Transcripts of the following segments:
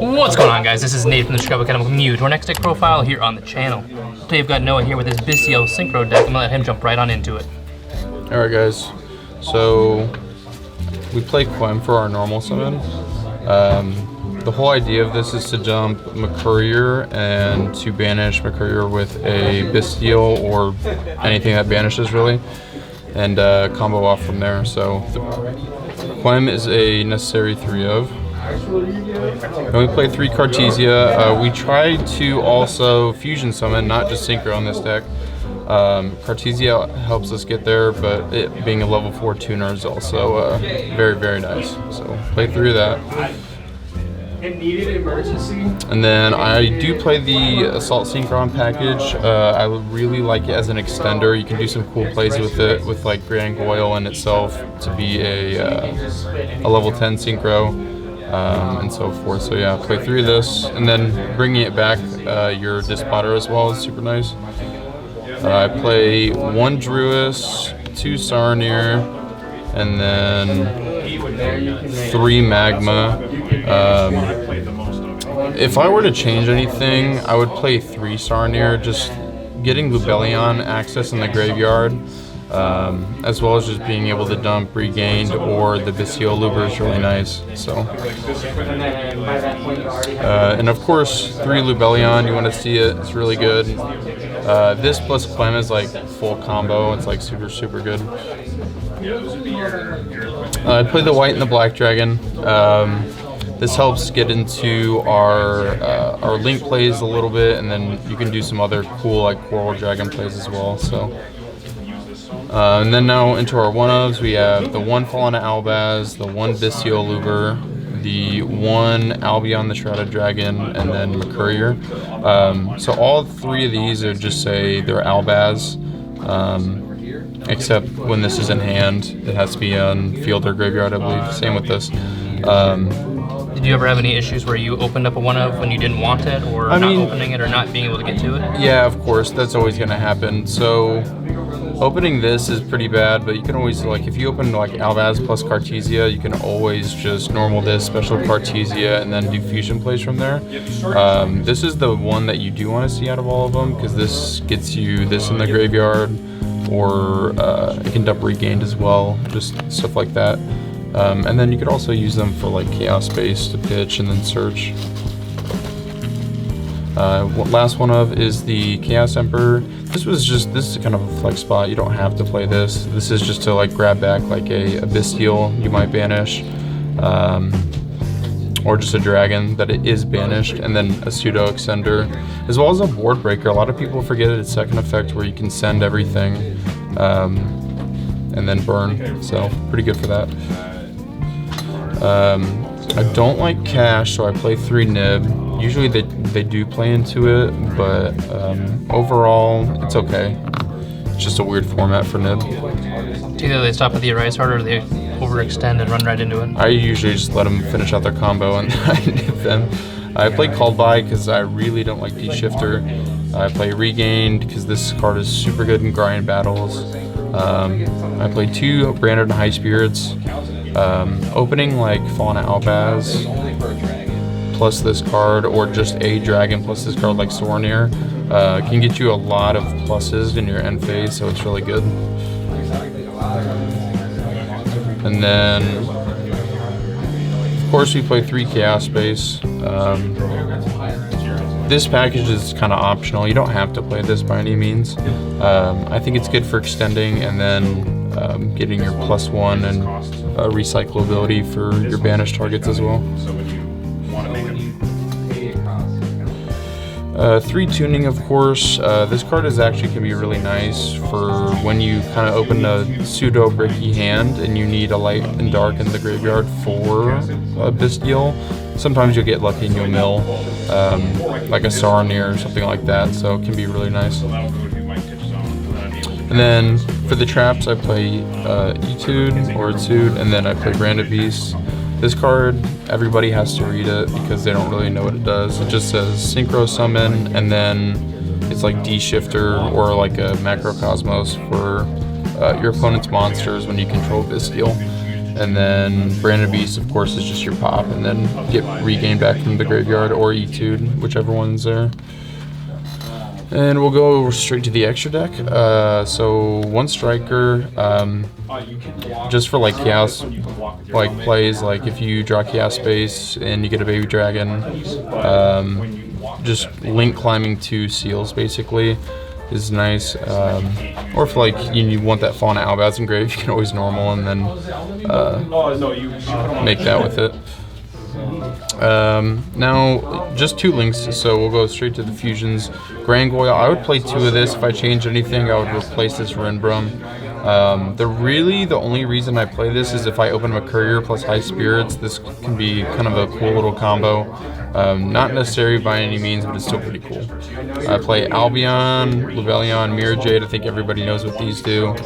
What's going on, guys? This is Nate from the Chicago Academy. Welcome you to our next deck profile here on the channel. Today we've got Noah here with his Bystial Synchro deck. I'm gonna let him jump right on into it. Alright guys, so we play Quem for our normal summon. The whole idea of this is to jump McCourier and to banish McCourier with a Bystial or anything that banishes really, and combo off from there. So Quem is a necessary 3 of. And we play 3 Cartesia. We tried to also fusion summon, not just synchro on this deck. Cartesia helps us get there, but it being a level 4 tuner is also very, very nice. So play 3 of that. And then I do play the Assault Synchron package. I would really like it as an extender. You can do some cool plays with it, with like Grand Goyle in itself to be a level 10 synchro. And so forth. So yeah, play 3 of this, and then bringing it back, your Dispotter as well is super nice. I play 1 Druis, 2 Sarnir, and then 3 Magma. If I were to change anything, I would play 3 Sarnir, just getting Lubellion access in the graveyard. As well as just being able to dump Regained or the Bystial Luber is really nice. So, and of course 3 Lubellion, you want to see it, it's really good. This plus Quem is like full combo, it's like super, super good. I'd play the white and the black dragon. This helps get into our link plays a little bit, and then you can do some other cool like Coral Dragon plays as well. So. And then now into our 1-ofs, we have the 1 Fallen Albaz, the 1 Bystial Luber, the 1 Albion the Shrouded Dragon, and then McCourier. So all 3 of these are just say they're Albaz, except when this is in hand, it has to be on field or graveyard, I believe. Same with this. Did you ever have any issues where you opened up a 1-of when you didn't want it, or not opening it, or not being able to get to it? Yeah, of course, that's always going to happen. So opening this is pretty bad, but you can always, like, if you open like Albaz plus Cartesia, you can always just normal this, special Cartesia, and then do fusion plays from there. This is the one that you do want to see out of all of them, because this gets you this in the graveyard, or it can dump Regained as well, just stuff like that. And then you could also use them for like Chaos Space to pitch and then search. Last 1-of is the Chaos Emperor. This is kind of a flex spot. You don't have to play this. This is just to like grab back like a Bystial you might banish, or just a dragon that it is banished, and then a pseudo extender, as well as a board breaker. A lot of people forget its second effect where you can send everything and then burn. So pretty good for that. I don't like cash, so I play 3 Nib. Usually they do play into it, but overall it's okay. It's just a weird format for Nib. Either they stop at the Arise Heart or they overextend and run right into it. I usually just let them finish out their combo and I nib them. I play Called By because I really don't like D-Shifter. I play Regained because this card is super good in grind battles. I play 2 Branded High Spirits. Opening like Fallen Albaz plus this card, or just a dragon plus this card like Sornir, can get you a lot of pluses in your end phase, so it's really good. And then of course we play 3 Chaos Space. This package is kind of optional. You don't have to play this by any means. I think it's good for extending and then getting your +1 and recyclability for your banished targets as well. 3 tuning, of course. This card can be really nice for when you kind of open a pseudo bricky hand and you need a light and dark in the graveyard for a Bystial. Sometimes you'll get lucky and you'll mill like a Sarnir or something like that, so it can be really nice. And then for the traps, I play Etude or Etude, and then I play Branded Beast. This card, everybody has to read it because they don't really know what it does. It just says Synchro Summon, and then it's like D-Shifter or like a Macrocosmos for your opponent's monsters when you control Bystial. And then Branded Beast, of course, is just your pop, and then get regained back from the graveyard or E2'd, whichever one's there. And we'll go straight to the extra deck. So one striker, just for like chaos like plays, like if you draw chaos space and you get a baby dragon, just link climbing 2 seals basically is nice. Or if like you want that Fauna Albaz engraved, you can always normal and then make that with it. Now, just 2 links, so we'll go straight to the fusions. Grangoyle, I would play 2 of this. If I changed anything, I would replace this Renbrum. The only reason I play this is if I open a Courier plus High Spirits, this can be kind of a cool little combo. Not necessary by any means, but it's still pretty cool. I play Albion, Levelion, Mirror Jade. I think everybody knows what these do.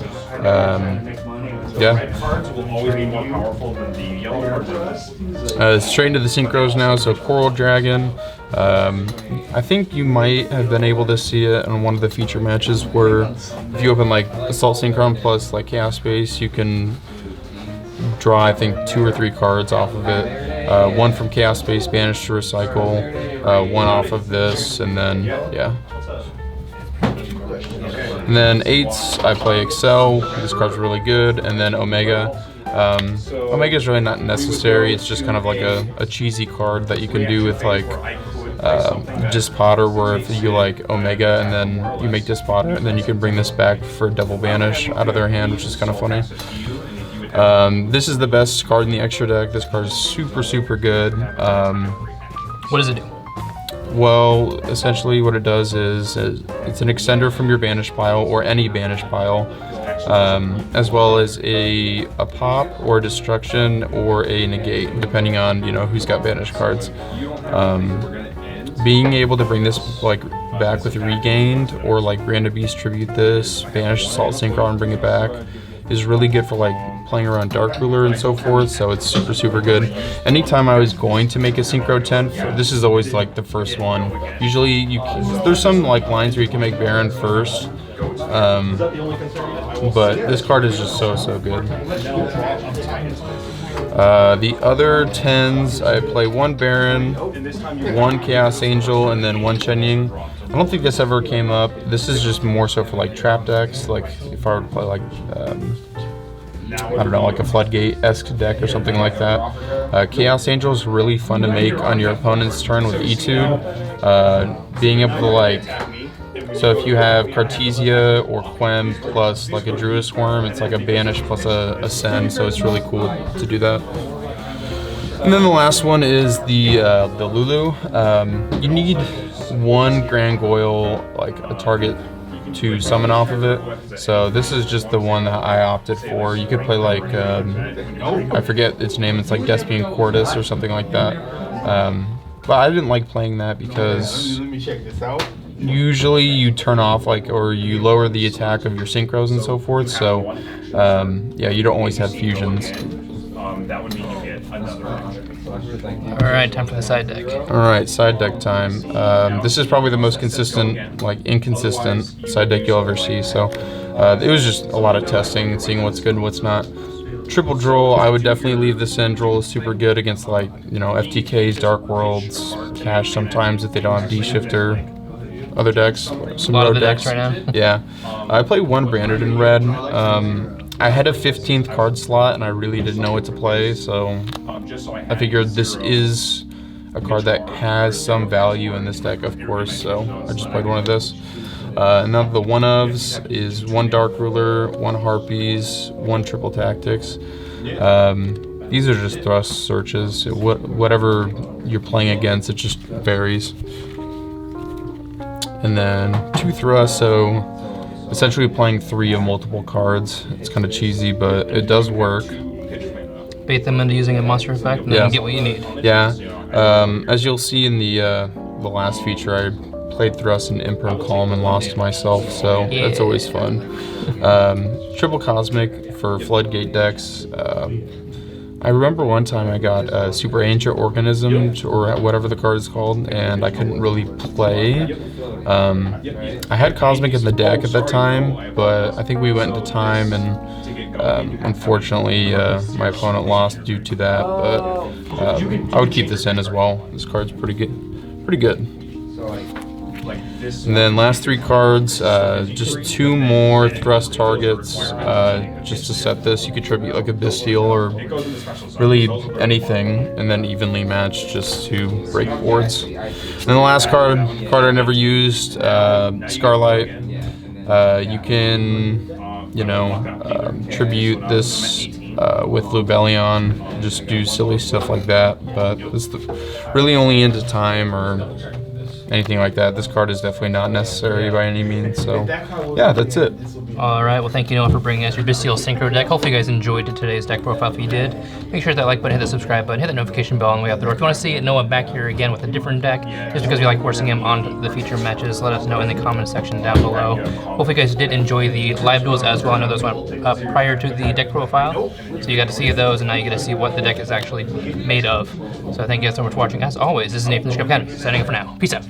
Yeah. Cards will always be more powerful than the yellow cards. Straight into the synchros now. So Coral Dragon. I think you might have been able to see it on one of the feature matches where if you open like Assault Synchron plus like Chaos Space, you can draw I think 2 or 3 cards off of it. 1 from Chaos Space, Banish to Recycle. 1 off of this, and then yeah. And then 8s, I play Excel. This card's really good. And then Omega. Omega is really not necessary. It's just kind of like a cheesy card that you can do with like Dispotter, where if you like Omega and then you make Dispotter, and then you can bring this back for double banish out of their hand, which is kind of funny. This is the best card in the extra deck. This card is super good. What does it do? Well, essentially what it does is it's an extender from your banish pile or any banish pile, as well as a pop or a destruction or a negate, depending on who's got banish cards. Being able to bring this like back with regained or like Branded Beast tribute this, banish Assault Synchro and bring it back is really good for like playing around Dark Ruler and so forth, so it's super good. Anytime I was going to make a Synchro 10, this is always like the first one. Usually there's some like lines where you can make Baron first, but this card is just so good. The other 10s, I play 1 Baron, 1 Chaos Angel, and then 1 Shenying. I don't think this ever came up. This is just more so for like trap decks, like if I were to play like, I don't know, like a Floodgate-esque deck or something like that. Chaos Angel is really fun to make on your opponent's turn with E2. Being able to like, so if you have Cartesia or Quem plus like a Druid Worm, it's like a Banish plus a Send, so it's really cool to do that. And then the last one is the Lulu. You need 1 Grangoyle, like a target to summon off of it. So this is just the one that I opted for. You could play like, I forget its name, it's like Despian Cordis or something like that. But I didn't like playing that because usually you turn off like, or you lower the attack of your synchros and so forth. So yeah, you don't always have fusions. That would mean you get another. Alright, time for the side deck. Alright, side deck time. This is probably the most consistent, like inconsistent side deck you'll ever see. So it was just a lot of testing and seeing what's good and what's not. Triple Droll, I would definitely leave this in. Droll is super good against like, FTKs, Dark Worlds, Cash sometimes if they don't have D-Shifter. Other decks, some a lot of road the decks right now. Yeah. I play 1 Branded in red. I had a 15th card slot and I really didn't know what to play, so I figured this is a card that has some value in this deck, of course, so I just played 1 of this. And now the one-ofs is 1 Dark Ruler, 1 Harpies, 1 Triple Tactics. These are just thrust searches. Whatever you're playing against, it just varies. And then 2 thrusts, so essentially playing 3 of multiple cards. It's kind of cheesy, but it does work. Bait them into using a monster effect, and then get what you need. Yeah. As you'll see in the last feature, I played Thrust and Emperor Calm and lost myself, so that's always fun. Triple Cosmic for Floodgate decks. I remember one time I got Super Ancient Organism, or whatever the card is called, and I couldn't really play. I had Cosmic in the deck at that time, but I think we went into time and Unfortunately, my opponent lost due to that, but I would keep this in as well. This card's pretty good. Pretty good. And then last 3 cards, just 2 more thrust targets. Just to set this, you could tribute like a Bystial or really anything, and then evenly match just to break boards. And then the last card I never used, Scarlight. You can, you know, tribute this with Lubellion, just do silly stuff like that. But it's really only into time or anything like that. This card is definitely not necessary by any means. So yeah, that's it. All right, well, thank you, Noah, for bringing us your Bystial Synchro deck. Hopefully you guys enjoyed today's deck profile. If you did, make sure to hit that like button, hit the subscribe button, hit the notification bell on the way out the door. If you want to see Noah back here again with a different deck, just because we like forcing him on the feature matches, let us know in the comment section down below. Hopefully you guys did enjoy the live duels as well. I know those went up prior to the deck profile, so you got to see those, and now you get to see what the deck is actually made of. So thank you guys so much for watching. As always, this is Nathan from Academy, signing off for now. Peace out.